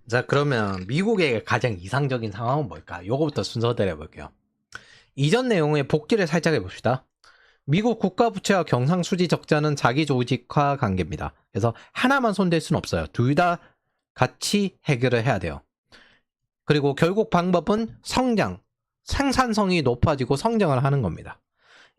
자, 그러면 미국의 가장 이상적인 상황은 뭘까? 요거부터 순서대로 해볼게요. 이전 내용의 복기를 살짝 해봅시다. 미국 국가 부채와 경상수지 적자는 자기 조직화 관계입니다. 그래서 하나만 손댈 수는 없어요. 둘 다 같이 해결을 해야 돼요. 그리고 결국 방법은 성장, 생산성이 높아지고 성장을 하는 겁니다.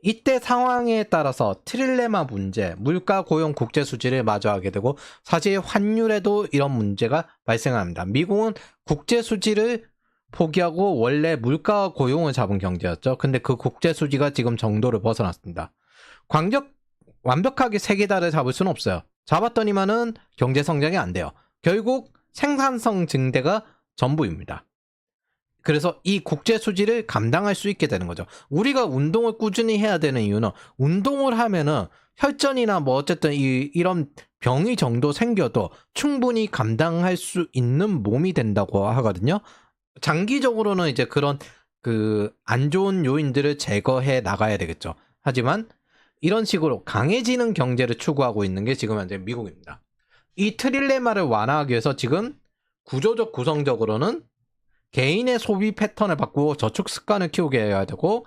이때 상황에 따라서 트릴레마 문제, 물가, 고용, 국제 수지를 마주하게 되고 사실 환율에도 이런 문제가 발생합니다. 미국은 국제 수지를 포기하고 원래 물가와 고용을 잡은 경제였죠. 근데 그 국제 수지가 지금 정도를 벗어났습니다. 완벽하게 세계다를 잡을 수는 없어요. 잡았더니만은 경제 성장이 안 돼요. 결국 생산성 증대가 전부입니다. 그래서 이 국제 수지를 감당할 수 있게 되는 거죠. 우리가 운동을 꾸준히 해야 되는 이유는 운동을 하면은 혈전이나 뭐 어쨌든 이런 병이 정도 생겨도 충분히 감당할 수 있는 몸이 된다고 하거든요. 장기적으로는 이제 그런 그 안 좋은 요인들을 제거해 나가야 되겠죠. 하지만 이런 식으로 강해지는 경제를 추구하고 있는 게 지금 현재 미국입니다. 이 트릴레마를 완화하기 위해서 지금 구조적 구성적으로는 개인의 소비 패턴을 바꾸고 저축 습관을 키우게 해야 되고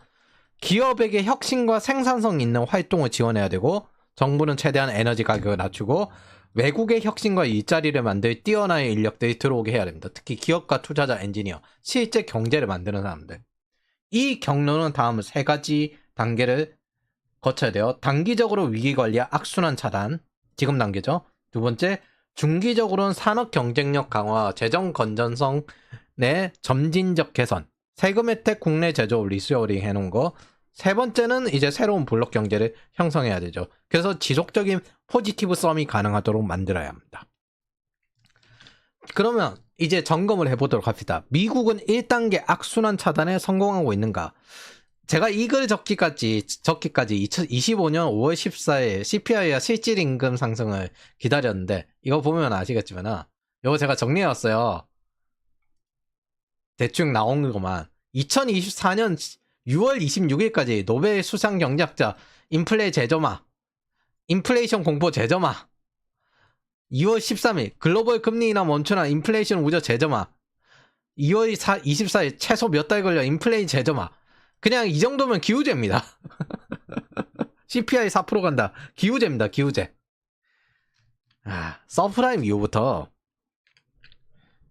기업에게 혁신과 생산성 있는 활동을 지원해야 되고 정부는 최대한 에너지 가격을 낮추고 외국의 혁신과 일자리를 만들 뛰어난 인력들이 들어오게 해야 됩니다. 특히 기업가 투자자 엔지니어, 실제 경제를 만드는 사람들. 이 경로는 다음 세 가지 단계를 거쳐야 돼요. 단기적으로 위기 관리와 악순환 차단, 지금 단계죠. 두 번째, 중기적으로는 산업 경쟁력 강화, 재정 건전성 내 점진적 개선, 세금 혜택 국내 제조업 리스어링 해놓은 거. 세 번째는 이제 새로운 블록 경제를 형성해야 되죠. 그래서 지속적인 포지티브 썸이 가능하도록 만들어야 합니다. 그러면 이제 점검을 해보도록 합시다. 미국은 1단계 악순환 차단에 성공하고 있는가? 제가 이 글 적기까지 2025년 5월 14일 CPI와 실질 임금 상승을 기다렸는데 이거 보면 아시겠지만 이거 제가 정리해왔어요. 대충 나온 거만 2024년 6월 26일까지 노벨 수상 경제학자 인플레이션 공포 재점화 2월 13일 글로벌 금리 인하 멈추나 인플레이션 우려 재점화 2월 24일 최소 몇 달 걸려 인플레이션 재점화 그냥 이 정도면 기우제입니다. CPI 4% 간다. 기우제입니다. 기우제. 서프라임 이후부터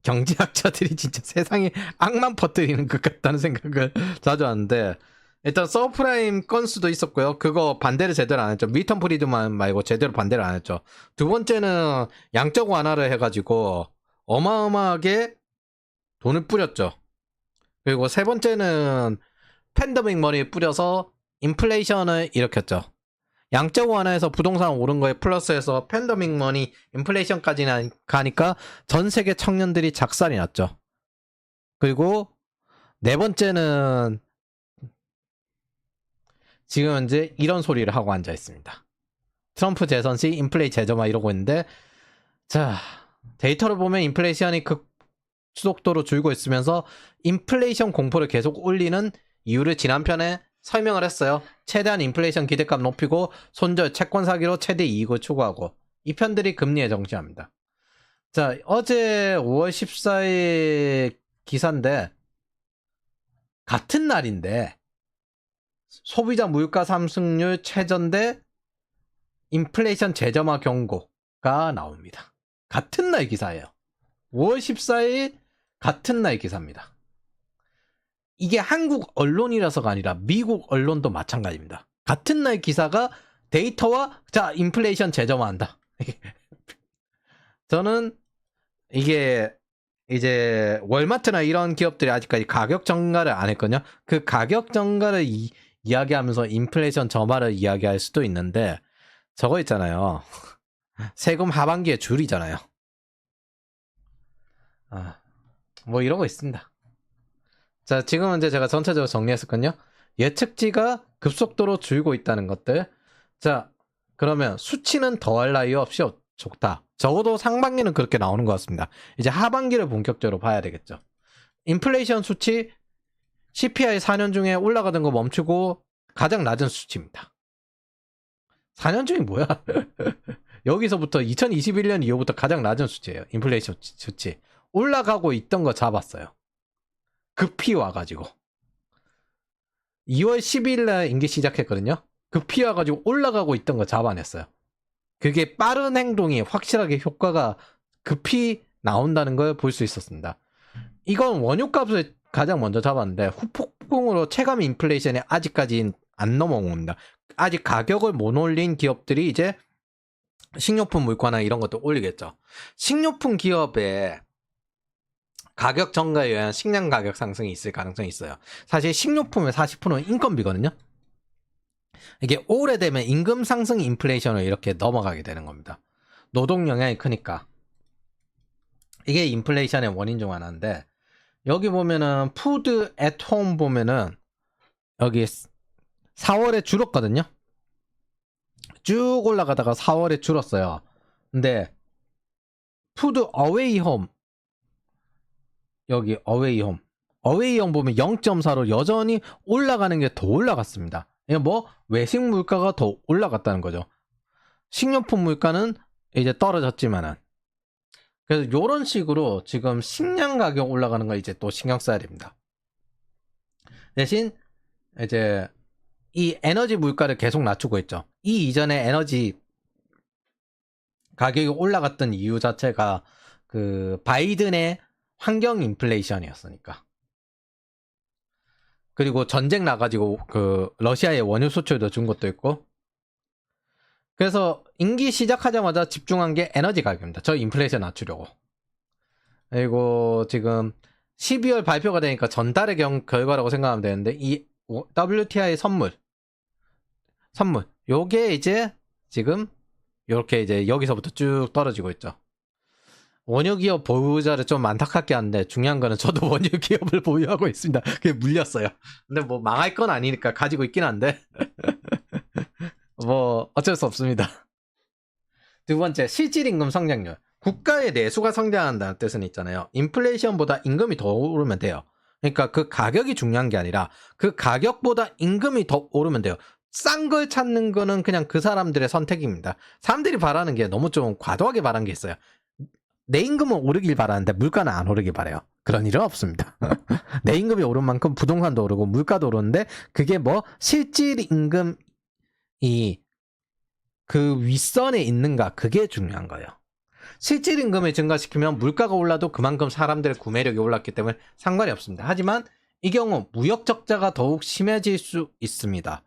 경제학자들이 진짜 세상에 악만 퍼뜨리는 것 같다는 생각을 자주 하는데 일단 서프라임 건수도 있었고요. 그거 반대를 제대로 안 했죠. 밀턴 프리드만 말고 제대로 반대를 안 했죠. 두 번째는 양적 완화를 해가지고 어마어마하게 돈을 뿌렸죠. 그리고 세 번째는 팬데믹 머니 뿌려서 인플레이션을 일으켰죠. 양적 완화에서 부동산 오른 거에 플러스해서 팬데믹 머니 인플레이션까지 가니까 전 세계 청년들이 작살이 났죠. 그리고 네 번째는 지금 현재 이런 소리를 하고 앉아 있습니다. 트럼프 재선 시 인플레이 재점화 이러고 있는데 자 데이터를 보면 인플레이션이 급속도로 줄고 있으면서 인플레이션 공포를 계속 올리는 이유를 지난 편에 설명을 했어요. 최대한 인플레이션 기대감 높이고 손절 채권 사기로 최대 이익을 추구하고 이 편들이 금리에 정치합니다. 자 어제 5월 14일 기사인데 같은 날인데 소비자 물가 상승률 최전대 인플레이션 재점화 경고가 나옵니다. 같은 날 기사예요. 5월 14일 같은 날 기사입니다. 이게 한국 언론이라서가 아니라 미국 언론도 마찬가지입니다. 같은 날 기사가 데이터와 자 인플레이션 재점화한다. 저는 이게 이제 월마트나 이런 기업들이 아직까지 가격 정가를 안 했거든요. 그 가격 정가를 이야기하면서 인플레이션 점화를 이야기할 수도 있는데 저거 있잖아요. 세금 하반기에 줄이잖아요. 뭐 이러고 있습니다. 자, 지금 이제 제가 전체적으로 정리했었거든요. 예측치가 급속도로 줄고 있다는 것들. 자, 그러면 수치는 더할 나위 없이 좋다. 적어도 상반기는 그렇게 나오는 것 같습니다. 이제 하반기를 본격적으로 봐야 되겠죠. 인플레이션 수치 CPI 4년 중에 올라가던 거 멈추고 가장 낮은 수치입니다. 4년 중에 뭐야? 여기서부터 2021년 이후부터 가장 낮은 수치예요. 인플레이션 수치. 올라가고 있던 거 잡았어요. 급히 와가지고 2월 10일 날 임기 시작했거든요. 급히 와가지고 올라가고 있던 거 잡아냈어요. 그게 빠른 행동이 확실하게 효과가 급히 나온다는 걸 볼 수 있었습니다. 이건 원유값을 가장 먼저 잡았는데 후폭풍으로 체감 인플레이션이 아직까지 안 넘어온 겁니다. 아직 가격을 못 올린 기업들이 이제 식료품 물가나 이런 것도 올리겠죠. 식료품 기업의 가격 증가에 의한 식량 가격 상승이 있을 가능성이 있어요. 사실 식료품의 40%는 인건비거든요. 이게 오래되면 임금 상승 인플레이션으로 이렇게 넘어가게 되는 겁니다. 노동 영향이 크니까. 이게 인플레이션의 원인 중 하나인데, 여기 보면은 푸드 앳 홈 보면은 여기 4월에 줄었거든요. 쭉 올라가다가 4월에 줄었어요. 근데 푸드 어웨이 홈, 여기 어웨이 홈 보면 0.4로 여전히 올라가는 게 더 올라갔습니다. 이게 뭐 외식 물가가 더 올라갔다는 거죠. 식료품 물가는 이제 떨어졌지만은. 그래서 이런 식으로 지금 식량 가격 올라가는 거 이제 또 신경 써야 됩니다. 대신 이제 이 에너지 물가를 계속 낮추고 있죠. 이 이전에 에너지 가격이 올라갔던 이유 자체가 그 바이든의 환경 인플레이션이었으니까. 그리고 전쟁 나가지고 그 러시아의 원유 수출도 준 것도 있고. 그래서 임기 시작하자마자 집중한 게 에너지 가격입니다. 저 인플레이션 낮추려고. 그리고 지금 12월 발표가 되니까 전달의 결과라고 생각하면 되는데, 이 WTI 선물 요게 이제 지금 이렇게 이제 여기서부터 쭉 떨어지고 있죠. 원유 기업 보유자를 좀 안타깝게 하는데, 중요한 거는 저도 원유 기업을 보유하고 있습니다. 그게 물렸어요. 근데 뭐 망할 건 아니니까 가지고 있긴 한데 뭐 어쩔 수 없습니다. 두 번째, 실질임금 성장률. 국가의 내수가 성장한다는 뜻은 있잖아요. 인플레이션보다 임금이 더 오르면 돼요. 그러니까 그 가격이 중요한 게 아니라 그 가격보다 임금이 더 오르면 돼요. 싼 걸 찾는 거는 그냥 그 사람들의 선택입니다. 사람들이 바라는 게 너무 좀 과도하게 바라는 게 있어요. 내 임금은 오르길 바라는데 물가는 안 오르길 바라요. 그런 일은 없습니다. 내 임금이 오른 만큼 부동산도 오르고 물가도 오르는데, 그게 뭐 실질 임금이 그 윗선에 있는가, 그게 중요한 거예요. 실질 임금을 증가시키면 물가가 올라도 그만큼 사람들의 구매력이 올랐기 때문에 상관이 없습니다. 하지만 이 경우 무역 적자가 더욱 심해질 수 있습니다.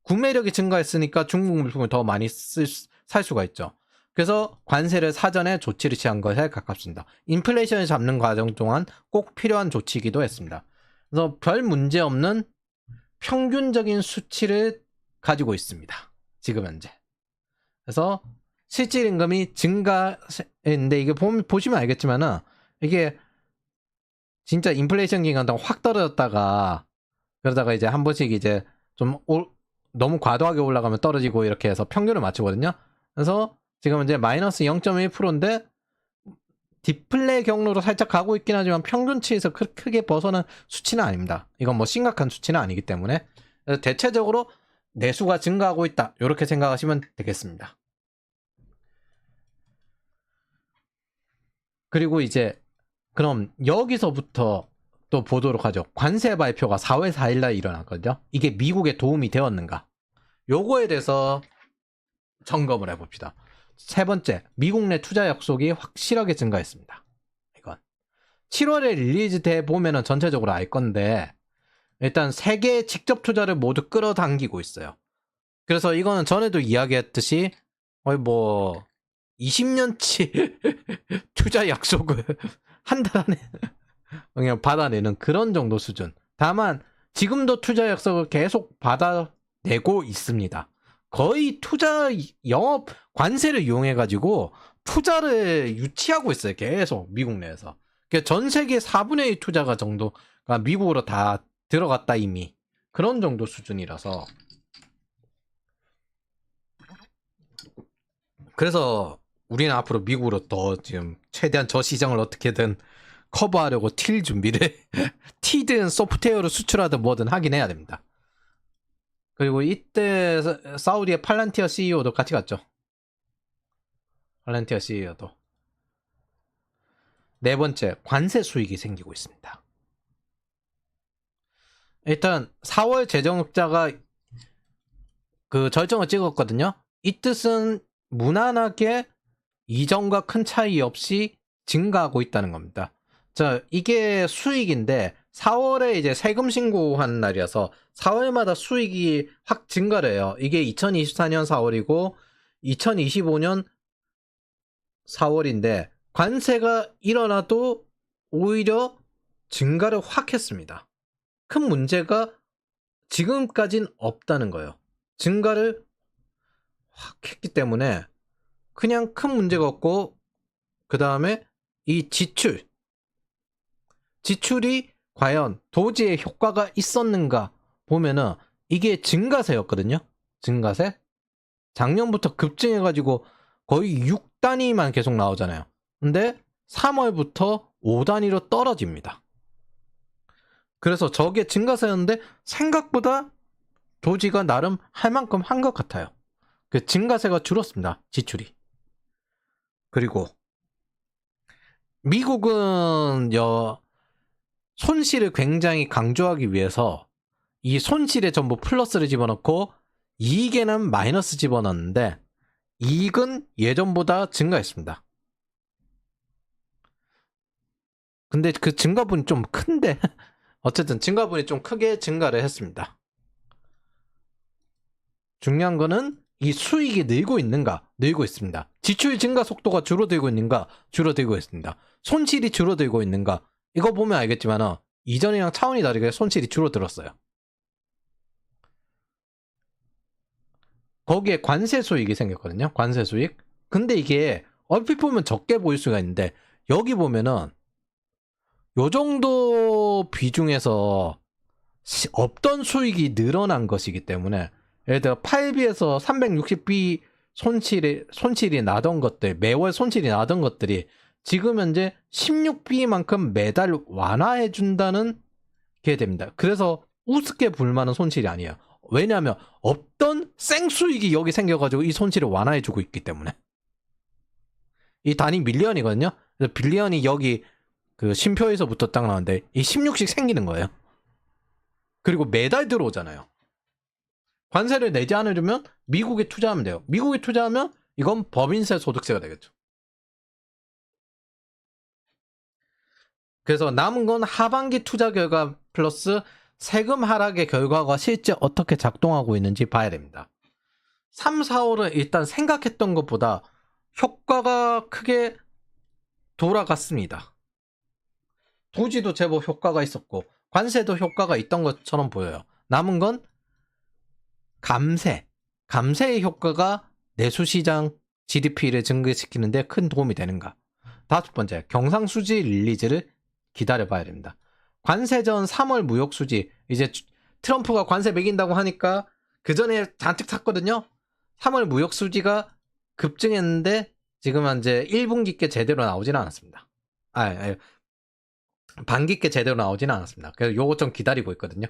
구매력이 증가했으니까 중국 물품을 더 많이 살 수가 있죠. 그래서 관세를 사전에 조치를 취한 것에 가깝습니다. 인플레이션을 잡는 과정 동안 꼭 필요한 조치이기도 했습니다. 그래서 별 문제 없는 평균적인 수치를 가지고 있습니다. 지금 현재. 그래서 실질 임금이 증가했는데, 이게 보시면 알겠지만은 이게 진짜 인플레이션 기간 동안 확 떨어졌다가, 그러다가 이제 한 번씩 이제 좀 너무 과도하게 올라가면 떨어지고 이렇게 해서 평균을 맞추거든요. 그래서 지금 이제 마이너스 0.1%인데 디플레 경로로 살짝 가고 있긴 하지만 평균치에서 크게 벗어난 수치는 아닙니다. 이건 뭐 심각한 수치는 아니기 때문에 대체적으로 내수가 증가하고 있다, 이렇게 생각하시면 되겠습니다. 그리고 이제 그럼 여기서부터 또 보도록 하죠. 관세 발표가 4월 4일날 일어났거든요. 이게 미국에 도움이 되었는가, 요거에 대해서 점검을 해봅시다. 세 번째, 미국 내 투자 약속이 확실하게 증가했습니다. 이건 7월에 릴리즈 돼 보면은 전체적으로 알 건데, 일단 세계 직접 투자를 모두 끌어당기고 있어요. 그래서 이거는 전에도 이야기했듯이 거의 뭐 20년치 투자 약속을 한 달 안에 그냥 받아내는 그런 정도 수준. 다만 지금도 투자 약속을 계속 받아내고 있습니다. 거의 투자 영업 관세를 이용해 가지고 투자를 유치하고 있어요. 계속 미국 내에서. 그러니까 전 세계 4분의 1 투자가 정도가 미국으로 다 들어갔다 이미. 그런 정도 수준이라서. 그래서 우리는 앞으로 미국으로 더 지금 최대한 저 시장을 어떻게든 커버하려고 틸 준비를 티든 소프트웨어로 수출하든 뭐든 하긴 해야 됩니다. 그리고 이때 사우디의 팔란티어 CEO도 같이 갔죠. 팔란티어 CEO도. 네 번째, 관세 수익이 생기고 있습니다. 일단 4월 재정흑자가 그 절정을 찍었거든요. 이 뜻은 무난하게 이전과 큰 차이 없이 증가하고 있다는 겁니다. 자, 이게 수익인데 4월에 이제 세금 신고하는 날이어서 4월마다 수익이 확 증가를 해요. 이게 2024년 4월이고 2025년 4월인데 관세가 일어나도 오히려 증가를 확 했습니다. 큰 문제가 지금까진 없다는 거예요. 증가를 확 했기 때문에 그냥 큰 문제가 없고, 그 다음에 이 지출이 과연 도지에 효과가 있었는가 보면은 이게 증가세였거든요. 증가세. 작년부터 급증해가지고 거의 6단위만 계속 나오잖아요. 근데 3월부터 5단위로 떨어집니다. 그래서 저게 증가세였는데 생각보다 도지가 나름 할 만큼 한 것 같아요. 그 증가세가 줄었습니다. 지출이. 그리고 미국은 손실을 굉장히 강조하기 위해서 이 손실에 전부 플러스를 집어넣고 이익에는 마이너스 집어넣는데 이익은 예전보다 증가했습니다. 근데 그 증가분이 좀 큰데 어쨌든 증가분이 좀 크게 증가를 했습니다. 중요한 거는 이 수익이 늘고 있는가? 늘고 있습니다. 지출 증가 속도가 줄어들고 있는가? 줄어들고 있습니다. 손실이 줄어들고 있는가? 이거 보면 알겠지만 이전이랑 차원이 다르게 손실이 줄어들었어요. 거기에 관세 수익이 생겼거든요. 관세 수익. 근데 이게 얼핏 보면 적게 보일 수가 있는데 여기 보면은 요 정도 비중에서 없던 수익이 늘어난 것이기 때문에 예를 들어 8비에서 360B 손실이 나던 것들, 매월 손실이 나던 것들이 지금 현재 16B만큼 매달 완화해준다는 게 됩니다. 그래서 우습게 볼 만한 손실이 아니에요. 왜냐하면 없던 생수익이 여기 생겨가지고 이 손실을 완화해주고 있기 때문에. 이 단위 밀리언이거든요. 그래서 빌리언이 여기 그 쉼표에서부터 딱 나오는데 이 16씩 생기는 거예요. 그리고 매달 들어오잖아요. 관세를 내지 않으려면 미국에 투자하면 돼요. 미국에 투자하면 이건 법인세 소득세가 되겠죠. 그래서 남은 건 하반기 투자 결과 플러스 세금 하락의 결과가 실제 어떻게 작동하고 있는지 봐야 됩니다. 3, 4월은 일단 생각했던 것보다 효과가 크게 돌아갔습니다. 도지도 제법 효과가 있었고 관세도 효과가 있던 것처럼 보여요. 남은 건 감세의 효과가 내수시장 GDP를 증가시키는데 큰 도움이 되는가. 다섯 번째, 경상수지 릴리즈를 기다려봐야 됩니다. 관세 전 3월 무역수지, 이제 트럼프가 관세 매긴다고 하니까 그 전에 잔뜩 샀거든요. 3월 무역수지가 급증했는데 지금 현재 1분기께 제대로 나오지는 않았습니다. 반기께 제대로 나오지는 않았습니다. 그래서 요거 좀 기다리고 있거든요.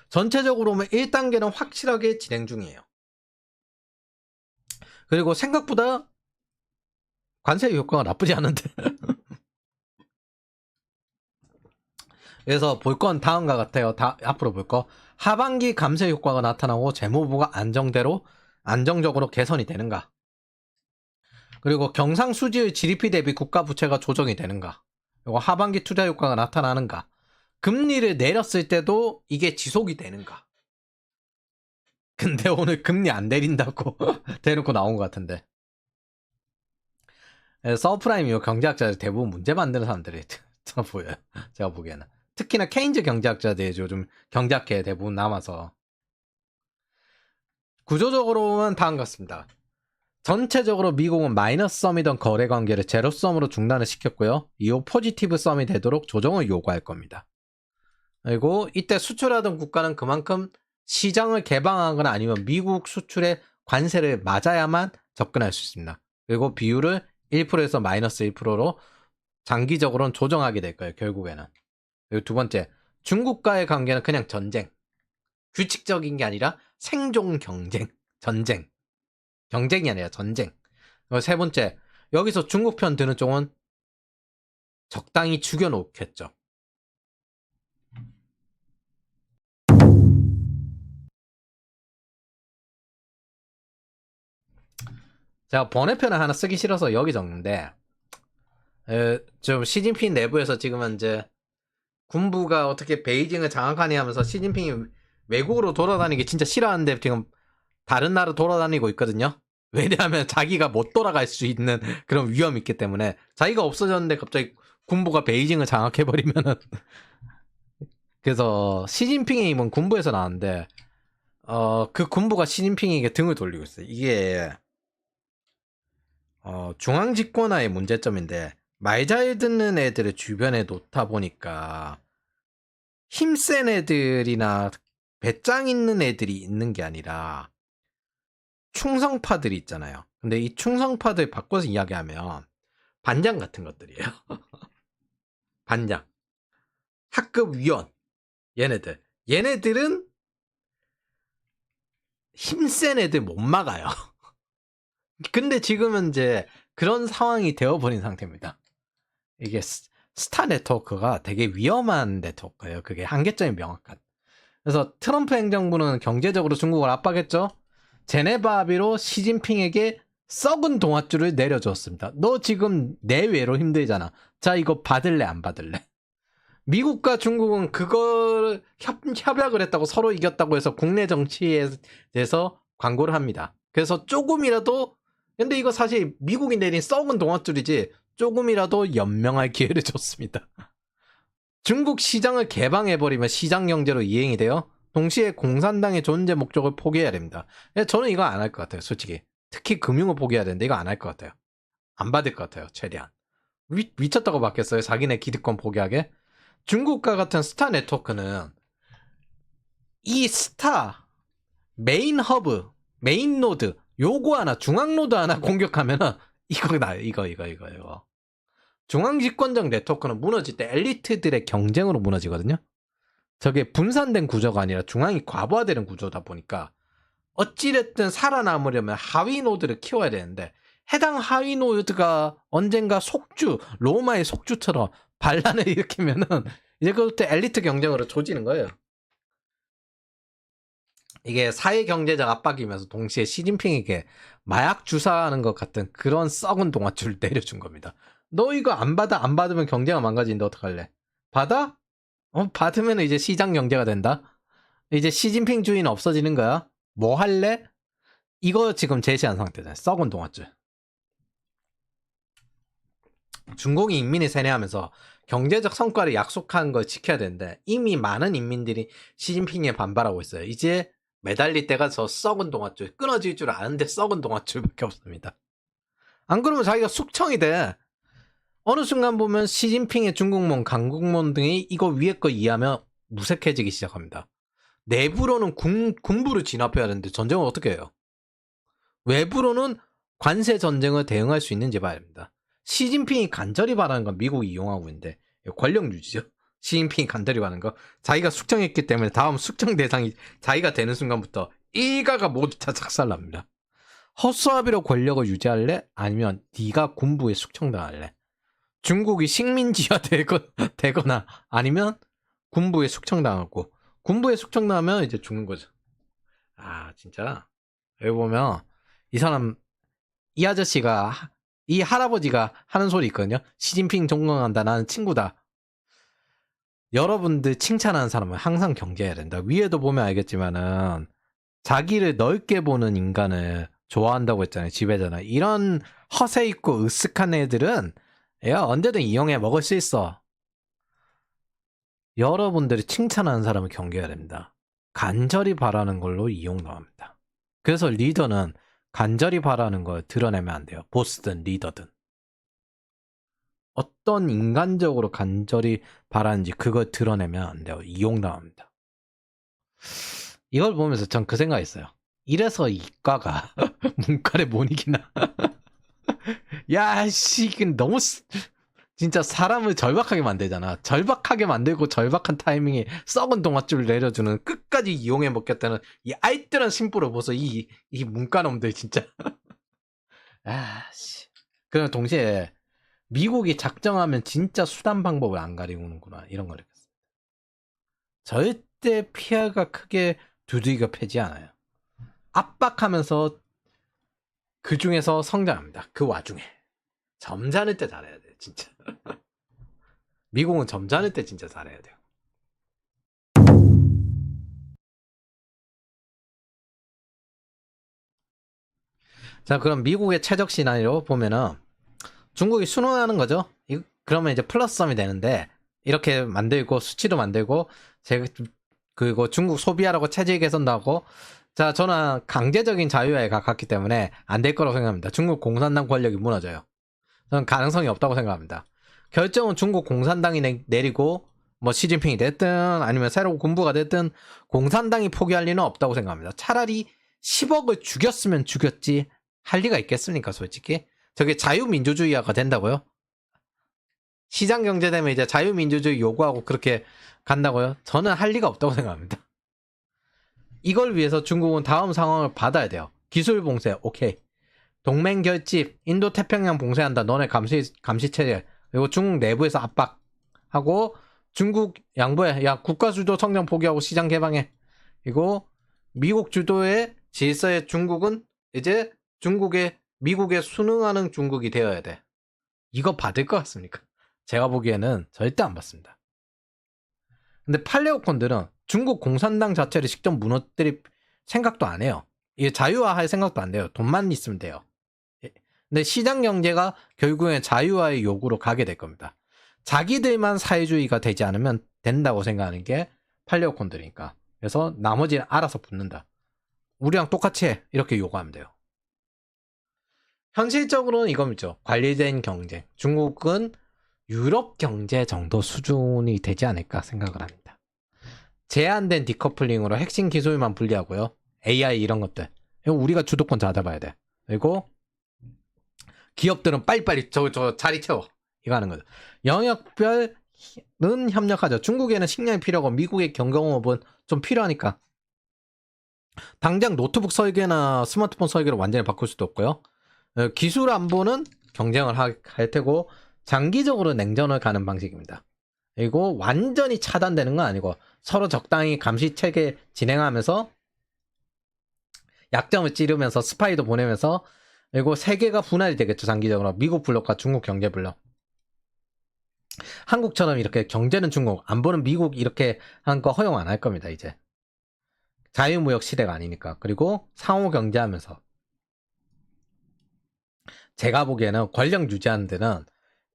전체적으로 보면 1단계는 확실하게 진행 중이에요. 그리고 생각보다 관세 효과가 나쁘지 않은데 그래서 볼 건 다음과 같아요. 앞으로 볼 거. 하반기 감세 효과가 나타나고 재무부가 안정적으로 개선이 되는가. 그리고 경상수지의 GDP 대비 국가 부채가 조정이 되는가. 그리고 하반기 투자 효과가 나타나는가. 금리를 내렸을 때도 이게 지속이 되는가. 근데 오늘 금리 안 내린다고 대놓고 나온 것 같은데. 서프라임 이 경제학자들 대부분 문제 만드는 사람들이 보여요. 제가 보기에는. 특히나 케인즈 경제학자들이 요즘 경제학회에 대부분 남아서. 구조적으로는 다음 같습니다. 전체적으로 미국은 마이너스 썸이던 거래 관계를 제로 썸으로 중단을 시켰고요. 이후 포지티브 썸이 되도록 조정을 요구할 겁니다. 그리고 이때 수출하던 국가는 그만큼 시장을 개방하거나 아니면 미국 수출에 관세를 맞아야만 접근할 수 있습니다. 그리고 비율을 1%에서 마이너스 1%로 장기적으로는 조정하게 될 거예요. 결국에는. 그리고 두 번째, 중국과의 관계는 그냥 전쟁. 규칙적인 게 아니라 생존 경쟁. 전쟁. 경쟁이 아니라 전쟁. 그리고 세 번째, 여기서 중국 편 드는 쪽은 적당히 죽여놓겠죠. 제가 번외편을 하나 쓰기 싫어서 여기 적는데, 좀 시진핑 내부에서 지금 현재 군부가 어떻게 베이징을 장악하니 하면서 시진핑이 외국으로 돌아다니기 진짜 싫어하는데 지금 다른 나라 돌아다니고 있거든요. 왜냐하면 자기가 못 돌아갈 수 있는 그런 위험이 있기 때문에. 자기가 없어졌는데 갑자기 군부가 베이징을 장악해버리면은 그래서 시진핑의 힘은 군부에서 나왔는데 그 군부가 시진핑에게 등을 돌리고 있어요. 이게 중앙 집권화의 문제점인데, 말 잘 듣는 애들을 주변에 놓다 보니까 힘센 애들이나 배짱 있는 애들이 있는 게 아니라 충성파들이 있잖아요. 근데 이 충성파들 바꿔서 이야기하면 반장 같은 것들이에요. 반장, 학급 위원, 얘네들은 힘센 애들 못 막아요. 근데 지금은 이제 그런 상황이 되어버린 상태입니다. 이게 스타 네트워크가 되게 위험한 네트워크예요. 그게 한계점이 명확한. 그래서 트럼프 행정부는 경제적으로 중국을 압박했죠. 제네바 합의로 시진핑에게 썩은 동아줄을 내려주었습니다. 너 지금 내외로 힘들잖아. 자, 이거 받을래 안 받을래? 미국과 중국은 그걸 협약을 했다고, 서로 이겼다고 해서 국내 정치에 대해서 광고를 합니다. 그래서 조금이라도, 근데 이거 사실 미국이 내린 썩은 동아줄이지, 조금이라도 연명할 기회를 줬습니다. 중국 시장을 개방해버리면 시장 경제로 이행이 돼요. 동시에 공산당의 존재 목적을 포기해야 됩니다. 저는 이거 안 할 것 같아요, 솔직히. 특히 금융을 포기해야 되는데 이거 안 할 것 같아요. 안 받을 것 같아요, 최대한. 미쳤다고 받겠어요, 자기네 기득권 포기하게? 중국과 같은 스타 네트워크는 이 스타 메인 허브, 메인 노드, 요거 하나, 중앙 노드 하나 공격하면은 이거. 중앙 집권적 네트워크는 무너질 때 엘리트들의 경쟁으로 무너지거든요. 저게 분산된 구조가 아니라 중앙이 과부하되는 구조다 보니까 어찌됐든 살아남으려면 하위 노드를 키워야 되는데, 해당 하위 노드가 언젠가 로마의 속주처럼 반란을 일으키면은 이제 그때 엘리트 경쟁으로 조지는 거예요. 이게 사회 경제적 압박이면서 동시에 시진핑에게 마약 주사하는 것 같은 그런 썩은 동아줄을 내려준 겁니다. 너 이거 안 받으면 경제가 망가진다, 어떡할래? 받아? 받으면 이제 시장 경제가 된다? 이제 시진핑 주의는 없어지는 거야? 뭐 할래? 이거 지금 제시한 상태잖아요. 썩은 동아줄. 중국이 인민이 세뇌하면서 경제적 성과를 약속한 걸 지켜야 되는데, 이미 많은 인민들이 시진핑에 반발하고 있어요. 이제 매달릴 때가 저 썩은 동아줄, 끊어질 줄 아는데 썩은 동아줄밖에 없습니다. 안 그러면 자기가 숙청이 돼. 어느 순간 보면 시진핑의 중국몽, 강국몽 등이 이거 위에 거 이해하면 무색해지기 시작합니다. 내부로는 군부를 진압해야 되는데 전쟁을 어떻게 해요? 외부로는 관세 전쟁을 대응할 수 있는지 봐야 됩니다. 시진핑이 간절히 바라는 건 미국이 이용하고 있는데, 권력 유지죠. 시진핑이 간절히 바라는 거, 자기가 숙청했기 때문에 다음 숙청 대상이 자기가 되는 순간부터 일가가 모두 다 작살납니다. 허수아비로 권력을 유지할래? 아니면 네가 군부에 숙청당할래? 중국이 식민지화 되거나 아니면 군부에 숙청당하고, 군부에 숙청당하면 이제 죽는 거죠. 아, 진짜 여기 보면 이 아저씨가, 이 할아버지가 하는 소리 있거든요. 시진핑 존경한다, 나는 친구다. 여러분들 칭찬하는 사람은 항상 경계해야 된다. 위에도 보면 알겠지만은 자기를 넓게 보는 인간을 좋아한다고 했잖아요. 지배잖아. 이런 허세 있고 으쓱한 애들은 야, 언제든 이용해 먹을 수 있어. 여러분들이 칭찬하는 사람을 경계해야 됩니다. 간절히 바라는 걸로 이용 나옵니다. 그래서 리더는 간절히 바라는 걸 드러내면 안 돼요. 보스든 리더든. 어떤 인간적으로 간절히 바라는지 그걸 드러내면 안 돼요. 이용 나옵니다. 이걸 보면서 전 그 생각했어요. 이래서 이과가 문과를 못 이기나. 야, 씨, 너무 진짜 사람을 절박하게 만들잖아. 절박하게 만들고 절박한 타이밍에 썩은 동아줄을 내려주는, 끝까지 이용해 먹겠다는 이 알뜰한 심보를 보소. 이 문과놈들 진짜. 아, 씨. 그럼 동시에 미국이 작정하면 진짜 수단 방법을 안 가리우는구나 이런 걸 느꼈어요. 절대 피해가 크게 두들겨 패지 않아요. 압박하면서 그 중에서 성장합니다. 그 와중에 점잖을 때 잘해야 돼 진짜. 미국은 점잖을 때 진짜 잘해야 돼요. 자, 그럼 미국의 최적 시나리오 보면은 중국이 순응하는 거죠. 그러면 이제 플러스점이 되는데 이렇게 만들고 수치도 만들고 그리고 중국 소비하라고 체질 개선도 하고. 자, 저는 강제적인 자유화에 가깝기 때문에 안 될 거라고 생각합니다. 중국 공산당 권력이 무너져요. 저는 가능성이 없다고 생각합니다. 결정은 중국 공산당이 내리고 뭐 시진핑이 됐든 아니면 새로 군부가 됐든 공산당이 포기할 리는 없다고 생각합니다. 차라리 10억을 죽였으면 죽였지 할 리가 있겠습니까 솔직히. 저게 자유민주주의화가 된다고요? 시장 경제 되면 이제 자유민주주의 요구하고 그렇게 간다고요? 저는 할 리가 없다고 생각합니다. 이걸 위해서 중국은 다음 상황을 받아야 돼요. 기술 봉쇄, 오케이. 동맹 결집, 인도 태평양 봉쇄한다. 너네 감시 체제. 그리고 중국 내부에서 압박하고 중국 양보해. 야, 국가 주도 성장 포기하고 시장 개방해. 그리고 미국 주도의 질서의 중국은 이제 미국에 순응하는 중국이 되어야 돼. 이거 받을 것 같습니까? 제가 보기에는 절대 안 받습니다. 근데 팔레오콘들은 중국 공산당 자체를 직접 무너뜨릴 생각도 안 해요. 이게 자유화할 생각도 안 돼요. 돈만 있으면 돼요. 근데 시장 경제가 결국엔 자유화의 요구로 가게 될 겁니다. 자기들만 사회주의가 되지 않으면 된다고 생각하는 게 팔레오콘들이니까. 그래서 나머지는 알아서 붙는다. 우리랑 똑같이 해. 이렇게 요구하면 돼요. 현실적으로는 이겁니다. 관리된 경쟁. 중국은 유럽 경제 정도 수준이 되지 않을까 생각을 합니다. 제한된 디커플링으로 핵심 기술만 분리하고요. AI 이런 것들. 우리가 주도권 잡아야 돼. 그리고 기업들은 빨리빨리 저 자리 채워. 이거 하는 거죠. 영역별은 협력하죠. 중국에는 식량이 필요하고 미국의 경공업은 좀 필요하니까. 당장 노트북 설계나 스마트폰 설계를 완전히 바꿀 수도 없고요. 기술 안보는 경쟁을 할 테고 장기적으로 냉전을 가는 방식입니다. 그리고 완전히 차단되는 건 아니고 서로 적당히 감시 체계 진행하면서 약점을 찌르면서 스파이도 보내면서 그리고 세계가 분할이 되겠죠. 장기적으로 미국 블록과 중국 경제 블록. 한국처럼 이렇게 경제는 중국 안보는 미국 이렇게 한 거 허용 안 할 겁니다. 이제 자유무역 시대가 아니니까. 그리고 상호 경제하면서 제가 보기에는 권력 유지하는 데는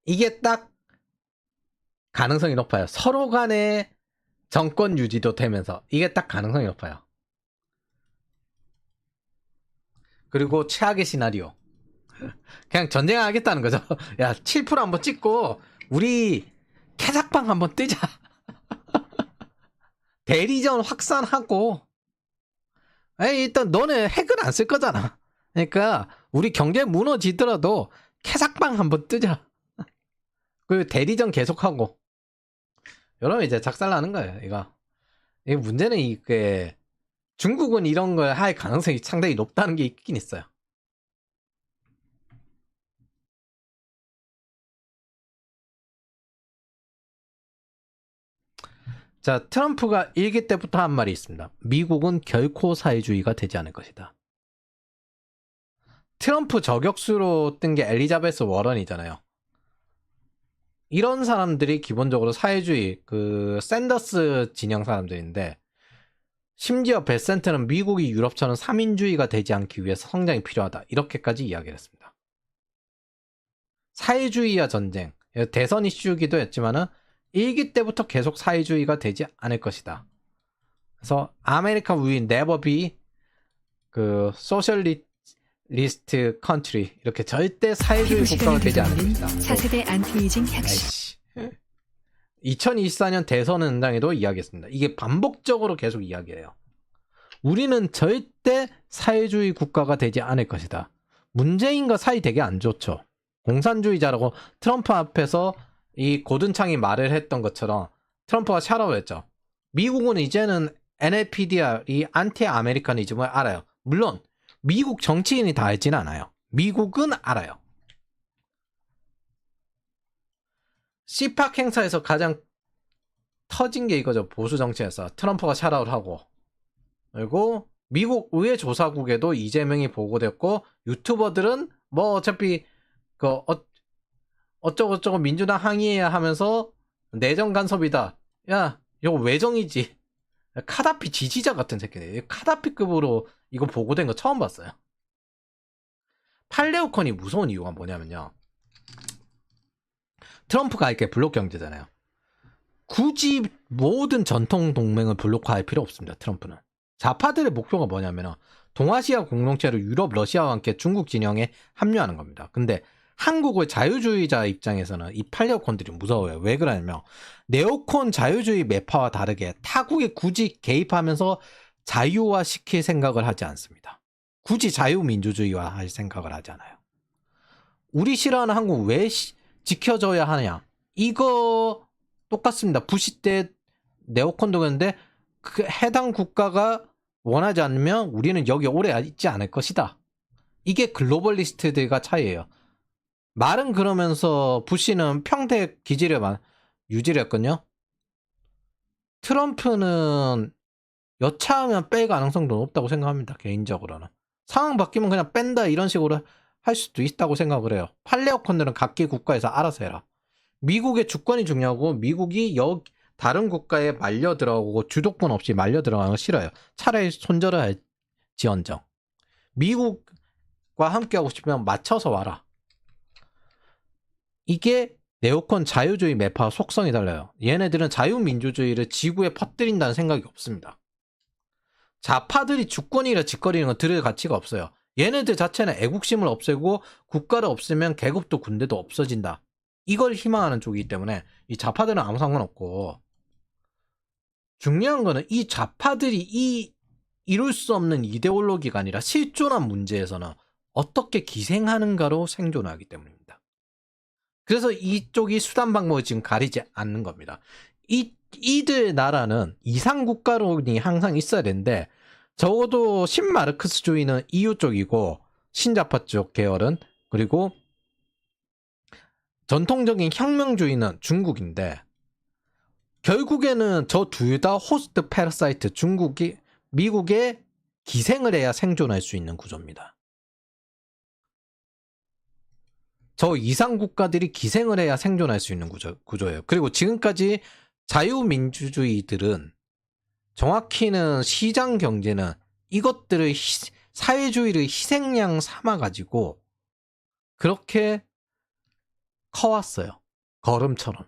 이게 딱 가능성이 높아요. 서로 간의 정권 유지도 되면서 이게 딱 가능성이 높아요. 그리고 최악의 시나리오. 그냥 전쟁하겠다는 거죠. 야, 7% 한번 찍고 우리 캐삭방 한번 뜨자. 대리전 확산하고. 에이, 일단 너네 핵은 안 쓸 거잖아. 그러니까 우리 경제 무너지더라도 캐삭방 한번 뜨자. 그리고 대리전 계속하고. 여러분 이제 작살나는 거예요. 이거. 이 문제는 이게 중국은 이런 걸 할 가능성이 상당히 높다는 게 있긴 있어요. 자, 트럼프가 일기 때부터 한 말이 있습니다. 미국은 결코 사회주의가 되지 않을 것이다. 트럼프 저격수로 뜬 게 엘리자베스 워런이잖아요. 이런 사람들이 기본적으로 사회주의, 샌더스 진영 사람들인데, 심지어 베센트는 미국이 유럽처럼 3인주의가 되지 않기 위해서 성장이 필요하다. 이렇게까지 이야기를 했습니다. 사회주의와 전쟁, 대선 이슈기도 했지만은, 일기 때부터 계속 사회주의가 되지 않을 것이다. 그래서 아메리카 will never be 소셜리스트 컨트리 이렇게 절대 사회주의 국가가 되지 않을 것이다. 차세대 안티에이징 혁신. 2024년 대선 현장에도 이야기했습니다. 이게 반복적으로 계속 이야기해요. 우리는 절대 사회주의 국가가 되지 않을 것이다. 문재인과 사이 되게 안 좋죠. 공산주의자라고 트럼프 앞에서 이 고든창이 말을 했던 것처럼 트럼프가 샤라고 했죠. 미국은 이제는 NLPDR, 이 안티 아메리카니즘을 알아요. 물론 미국 정치인이 다 알지는 않아요. 미국은 알아요. 씨팍 행사에서 가장 터진 게 이거죠. 보수 정치에서 트럼프가 샤라웃 하고, 그리고 미국 의회 조사국에도 이재명이 보고됐고, 유튜버들은 뭐 어차피 그 어쩌고저쩌고 민주당 항의해야 하면서 내정 간섭이다. 야, 이거 외정이지. 카다피 지지자 같은 새끼네. 카다피급으로 이거 보고된 거 처음 봤어요. 팔레오콘이 무서운 이유가 뭐냐면요. 트럼프가 이렇게 블록 경제잖아요. 굳이 모든 전통 동맹을 블록화할 필요 없습니다. 트럼프는. 좌파들의 목표가 뭐냐면 동아시아 공동체로 유럽, 러시아와 함께 중국 진영에 합류하는 겁니다. 근데 한국의 자유주의자 입장에서는 이 팔레오콘들이 무서워요. 왜 그러냐면 네오콘 자유주의 매파와 다르게 타국에 굳이 개입하면서 자유화 시킬 생각을 하지 않습니다. 굳이 자유민주주의화 할 생각을 하지 않아요. 우리 싫어하는 한국 왜 지켜줘야 하냐? 이거 똑같습니다. 부시 때 네오콘도 그랬는데 그 해당 국가가 원하지 않으면 우리는 여기 오래 있지 않을 것이다. 이게 글로벌리스트들과 차이예요. 말은 그러면서 부시는 평택 기지를 유지를 했거든요. 트럼프는 여차하면 뺄 가능성도 높다고 생각합니다. 개인적으로는. 상황 바뀌면 그냥 뺀다 이런 식으로 할 수도 있다고 생각을 해요. 팔레오콘들은 각기 국가에서 알아서 해라. 미국의 주권이 중요하고 미국이 다른 국가에 말려 들어가고 주도권 없이 말려 들어가는 거 싫어요. 차라리 손절을 할지언정. 미국과 함께하고 싶으면 맞춰서 와라. 이게 네오콘 자유주의 매파 속성이 달라요. 얘네들은 자유민주주의를 지구에 퍼뜨린다는 생각이 없습니다. 좌파들이 주권이라 짓거리는 건 들을 가치가 없어요. 얘네들 자체는 애국심을 없애고 국가를 없애면 계급도 군대도 없어진다. 이걸 희망하는 쪽이기 때문에 이 좌파들은 아무 상관없고, 중요한 거는 이 좌파들이 이룰 수 없는 이데올로기가 아니라 실존한 문제에서는 어떻게 기생하는가로 생존하기 때문입니다. 그래서 이쪽이 수단 방법을 지금 가리지 않는 겁니다. 이들 나라는 이상국가론이 항상 있어야 되는데, 적어도 신마르크스주의는 EU 쪽이고 신자파 쪽 계열은, 그리고 전통적인 혁명주의는 중국인데, 결국에는 저 둘 다 호스트 패러사이트, 미국에 기생을 해야 생존할 수 있는 구조입니다. 저 이상 국가들이 기생을 해야 생존할 수 있는 구조예요. 그리고 지금까지 자유민주주의들은, 정확히는 시장 경제는 이것들을 사회주의를 희생양 삼아가지고 그렇게 커왔어요. 걸음처럼.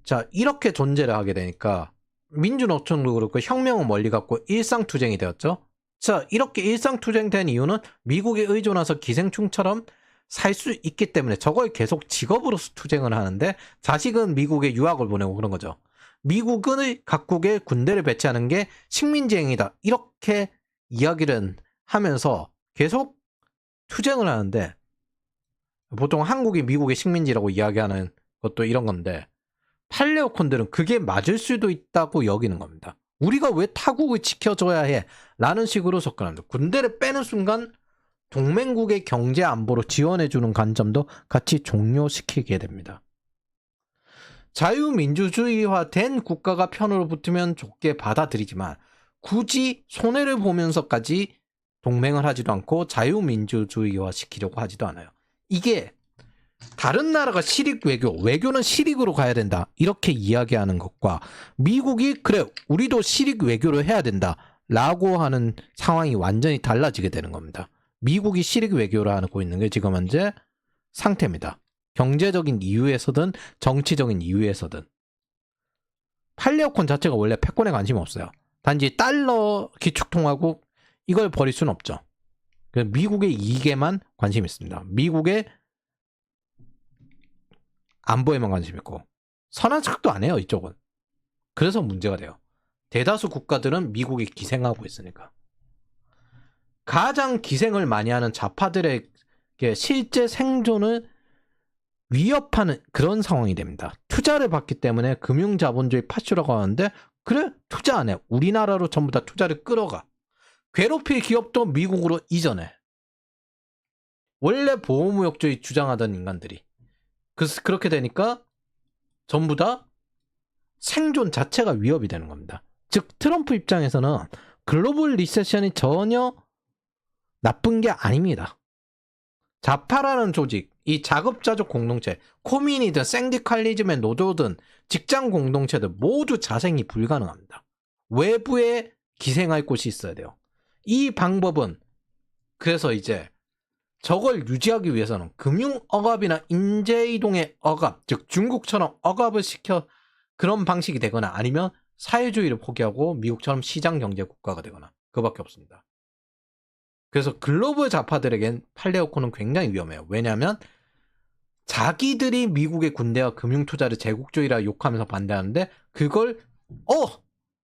자, 이렇게 존재를 하게 되니까 민주노총도 그렇고 혁명은 멀리 갔고 일상투쟁이 되었죠. 자, 이렇게 일상투쟁된 이유는 미국에 의존해서 기생충처럼 살 수 있기 때문에 저걸 계속 직업으로서 투쟁을 하는데, 자식은 미국에 유학을 보내고 그런 거죠. 미국은 각국에 군대를 배치하는 게 식민지행위다, 이렇게 이야기를 하면서 계속 투쟁을 하는데, 보통 한국이 미국의 식민지라고 이야기하는 것도 이런 건데, 팔레오콘들은 그게 맞을 수도 있다고 여기는 겁니다. 우리가 왜 타국을 지켜줘야 해? 라는 식으로 접근합니다. 군대를 빼는 순간 동맹국의 경제 안보로 지원해주는 관점도 같이 종료시키게 됩니다. 자유민주주의화된 국가가 편으로 붙으면 좋게 받아들이지만 굳이 손해를 보면서까지 동맹을 하지도 않고 자유민주주의화 시키려고 하지도 않아요. 이게 다른 나라가 실익 외교는 실익으로 가야 된다, 이렇게 이야기하는 것과 미국이 그래 우리도 실익 외교를 해야 된다 라고 하는 상황이 완전히 달라지게 되는 겁니다. 미국이 실익 외교를 하고 있는 게 지금 현재 상태입니다. 경제적인 이유에서든 정치적인 이유에서든. 팔레오콘 자체가 원래 패권에 관심이 없어요. 단지 달러 기축통화국 이걸 버릴 수는 없죠. 미국의 이익에만 관심이 있습니다. 미국의 안보에만 관심 있고 선한 척도 안 해요, 이쪽은. 그래서 문제가 돼요. 대다수 국가들은 미국이 기생하고 있으니까. 가장 기생을 많이 하는 좌파들에게 실제 생존을 위협하는 그런 상황이 됩니다. 투자를 받기 때문에 금융자본주의 파쇼라고 하는데, 그래 투자 안 해. 우리나라로 전부 다 투자를 끌어가. 괴롭힐 기업도 미국으로 이전해. 원래 보호무역주의 주장하던 인간들이 그렇게 되니까 전부 다 생존 자체가 위협이 되는 겁니다. 즉 트럼프 입장에서는 글로벌 리세션이 전혀 나쁜 게 아닙니다. 자파라는 조직, 이 자급자족 공동체, 코민이든 샌디칼리즘의 노조든 직장 공동체들 모두 자생이 불가능합니다. 외부에 기생할 곳이 있어야 돼요. 이 방법은 그래서 이제 저걸 유지하기 위해서는 금융억압이나 인재이동의 억압, 즉 중국처럼 억압을 시켜 그런 방식이 되거나 아니면 사회주의를 포기하고 미국처럼 시장경제 국가가 되거나 그밖에 없습니다. 그래서 글로벌 좌파들에겐 팔레오코는 굉장히 위험해요. 왜냐하면 자기들이 미국의 군대와 금융투자를 제국주의라 욕하면서 반대하는데 그걸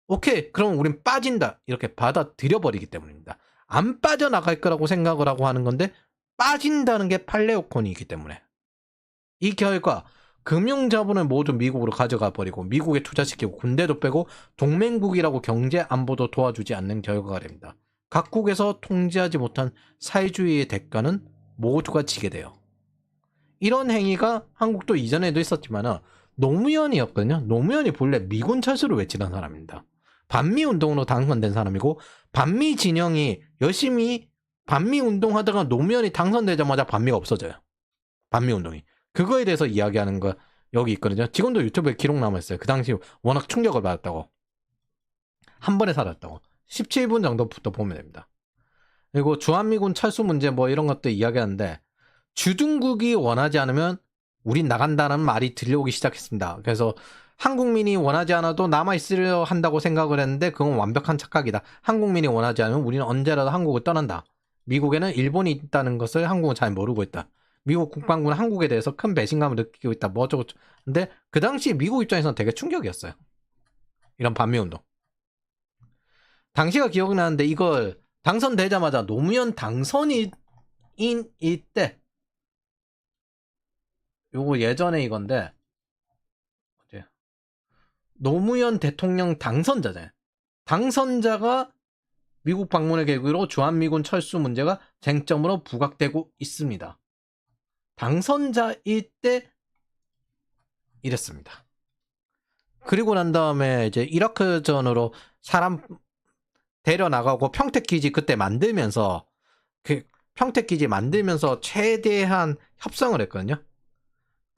오케이 그럼 우린 빠진다 이렇게 받아들여버리기 때문입니다. 안 빠져나갈 거라고 생각을 하고 하는 건데 빠진다는 게 팔레오콘이기 때문에 이 결과 금융자본을 모두 미국으로 가져가 버리고 미국에 투자시키고 군대도 빼고 동맹국이라고 경제 안보도 도와주지 않는 결과가 됩니다. 각국에서 통제하지 못한 사회주의의 대가는 모두가 지게 돼요. 이런 행위가 한국도 이전에도 있었지만 노무현이었거든요. 노무현이 본래 미군 철수를 외치던 사람입니다. 반미운동으로 당선된 사람이고 반미 진영이 열심히 반미운동하다가 노무현이 당선되자마자 반미가 없어져요. 반미운동이. 그거에 대해서 이야기하는 거 여기 있거든요. 지금도 유튜브에 기록 남아있어요. 그 당시 워낙 충격을 받았다고. 한 번에 살았다고. 17분 정도부터 보면 됩니다. 그리고 주한미군 철수 문제 뭐 이런 것도 이야기하는데 주중국이 원하지 않으면 우린 나간다는 말이 들려오기 시작했습니다. 그래서 한국민이 원하지 않아도 남아있으려 한다고 생각을 했는데 그건 완벽한 착각이다. 한국민이 원하지 않으면 우리는 언제라도 한국을 떠난다. 미국에는 일본이 있다는 것을 한국은 잘 모르고 있다. 미국 국방부는 한국에 대해서 큰 배신감을 느끼고 있다. 뭐 어쩌고. 근데 그 당시 미국 입장에서는 되게 충격이었어요. 이런 반미운동. 당시가 기억나는데 이걸 당선되자마자 노무현 당선인일 때 요거 예전에 이건데 노무현 대통령 당선자잖아요. 당선자가 미국 방문의 계기로 주한미군 철수 문제가 쟁점으로 부각되고 있습니다. 당선자일 때 이랬습니다. 그리고 난 다음에 이제 이라크전으로 사람 데려나가고 평택기지 그때 만들면서 평택기지 만들면서 최대한 협상을 했거든요.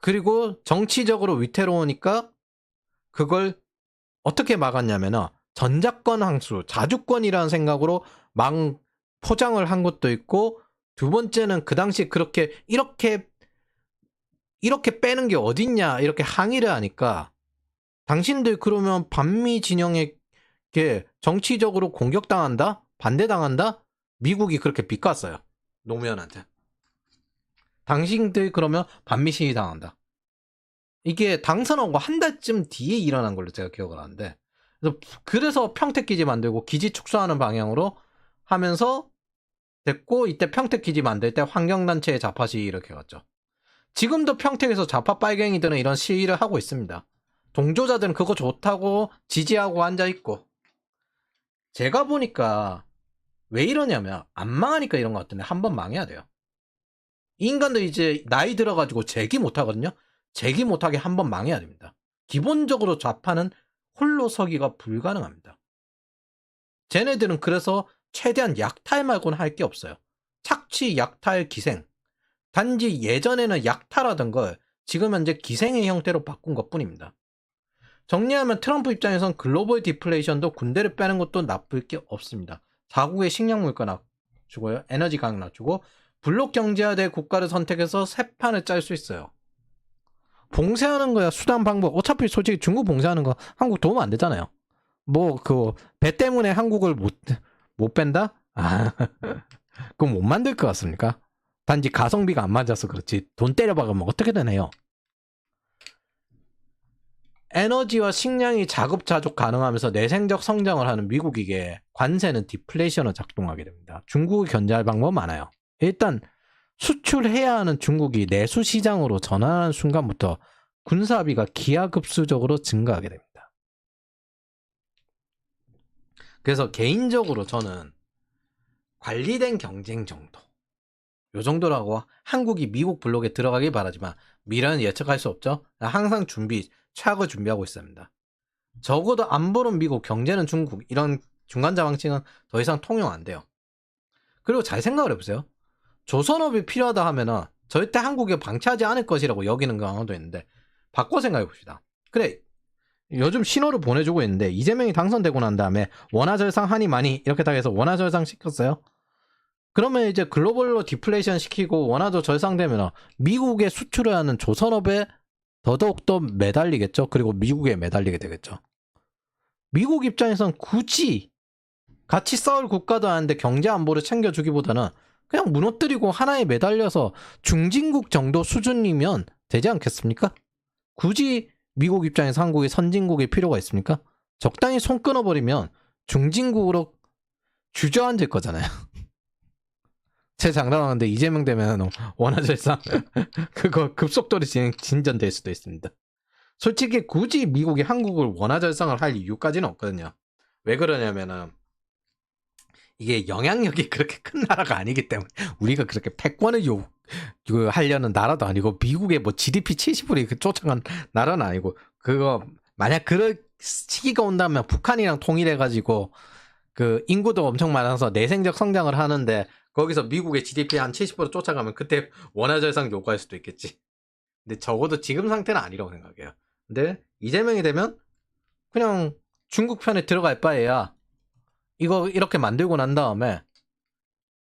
그리고 정치적으로 위태로우니까 그걸 어떻게 막았냐면은 전작권 항수, 자주권이라는 생각으로 막 포장을 한 것도 있고 두 번째는 그 당시 그렇게 이렇게 빼는 게 어딨냐 이렇게 항의를 하니까 당신들 그러면 반미 진영에게 정치적으로 공격당한다? 반대당한다? 미국이 그렇게 비꼬았어요. 노무현한테. 당신들 그러면 반미 시위 당한다. 이게 당선하고 한 달쯤 뒤에 일어난 걸로 제가 기억을 하는데 그래서 평택기지 만들고 기지 축소하는 방향으로 하면서 됐고 이때 평택기지 만들 때 환경단체의 좌파 시위 이렇게 갔죠. 지금도 평택에서 좌파 빨갱이들은 이런 시위를 하고 있습니다. 동조자들은 그거 좋다고 지지하고 앉아있고 제가 보니까 왜 이러냐면 안 망하니까 이런 것 같은데 한번 망해야 돼요. 이 인간들 이제 나이 들어가지고 재기 못하거든요. 재기 못하게 한번 망해야 됩니다. 기본적으로 좌파는 홀로 서기가 불가능합니다. 쟤네들은 그래서 최대한 약탈 말고는 할 게 없어요. 착취, 약탈, 기생. 단지 예전에는 약탈하던 걸 지금 현재 기생의 형태로 바꾼 것뿐입니다. 정리하면 트럼프 입장에선 글로벌 디플레이션도 군대를 빼는 것도 나쁠 게 없습니다. 자국의 식량 물가 낮추고요. 에너지 가격 낮추고 블록 경제화될 국가를 선택해서 새 판을 짤 수 있어요. 봉쇄하는 거야 수단 방법. 어차피 솔직히 중국 봉쇄하는 거 한국 도움 안 되잖아요. 뭐 그 배 때문에 한국을 못 뺀다? 아, 그럼 못 만들 것 같습니까? 단지 가성비가 안 맞아서 그렇지 돈 때려박으면 어떻게든 해요. 에너지와 식량이 자급자족 가능하면서 내생적 성장을 하는 미국에게 관세는 디플레이션으로 작동하게 됩니다. 중국을 견제할 방법 많아요. 일단 수출해야 하는 중국이 내수 시장으로 전환하는 순간부터 군사비가 기하급수적으로 증가하게 됩니다. 그래서 개인적으로 저는 관리된 경쟁 정도 요 정도라고 한국이 미국 블록에 들어가길 바라지만 미래는 예측할 수 없죠. 항상 최악을 준비하고 있습니다. 적어도 안보는 미국, 경제는 중국, 이런 중간자 방식은 더 이상 통용 안 돼요. 그리고 잘 생각을 해보세요. 조선업이 필요하다 하면은 절대 한국에 방치하지 않을 것이라고 여기는 강화도 있는데, 바꿔 생각해 봅시다. 그래, 요즘 신호를 보내주고 있는데 이재명이 당선되고 난 다음에 원화절상 하니 많이 이렇게 딱 해서 원화절상 시켰어요. 그러면 이제 글로벌로 디플레이션 시키고 원화도 절상되면 미국에 수출을 하는 조선업에 더더욱더 매달리겠죠. 그리고 미국에 매달리게 되겠죠. 미국 입장에선 굳이 같이 싸울 국가도 아닌데 경제 안보를 챙겨주기보다는 그냥 무너뜨리고 하나에 매달려서 중진국 정도 수준이면 되지 않겠습니까? 굳이 미국 입장에서 한국이 선진국일 필요가 있습니까? 적당히 손 끊어버리면 중진국으로 주저앉을 거잖아요. 제 장담하는데 이재명 되면 원화절상 그거 급속도로 진전될 수도 있습니다. 솔직히 굳이 미국이 한국을 원화절상을 할 이유까지는 없거든요. 왜 그러냐면은 이게 영향력이 그렇게 큰 나라가 아니기 때문에, 우리가 그렇게 패권을 하려는 나라도 아니고 미국의 뭐 GDP 70% 쫓아간 나라는 아니고, 그거 만약 그럴 시기가 온다면 북한이랑 통일해가지고 그 인구도 엄청 많아서 내생적 성장을 하는데 거기서 미국의 GDP 한 70% 쫓아가면 그때 원화절상 요구할 수도 있겠지. 근데 적어도 지금 상태는 아니라고 생각해요. 근데 이재명이 되면 그냥 중국 편에 들어갈 바에야 이거 이렇게 만들고 난 다음에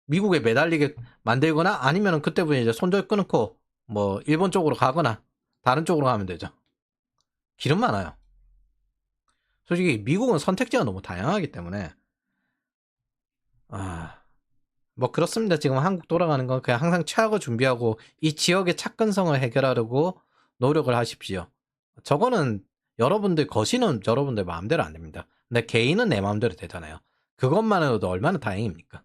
미국에 매달리게 만들거나, 아니면은 그때부터 이제 손절 끊고 뭐 일본 쪽으로 가거나 다른 쪽으로 가면 되죠. 길은 많아요. 솔직히 미국은 선택지가 너무 다양하기 때문에 뭐 그렇습니다. 지금 한국 돌아가는 건 그냥 항상 최악을 준비하고 이 지역의 착근성을 해결하려고 노력을 하십시오. 저거는 여러분들 거시는 여러분들 마음대로 안 됩니다. 근데 개인은 내 마음대로 되잖아요. 그것만으로도 얼마나 다행입니까?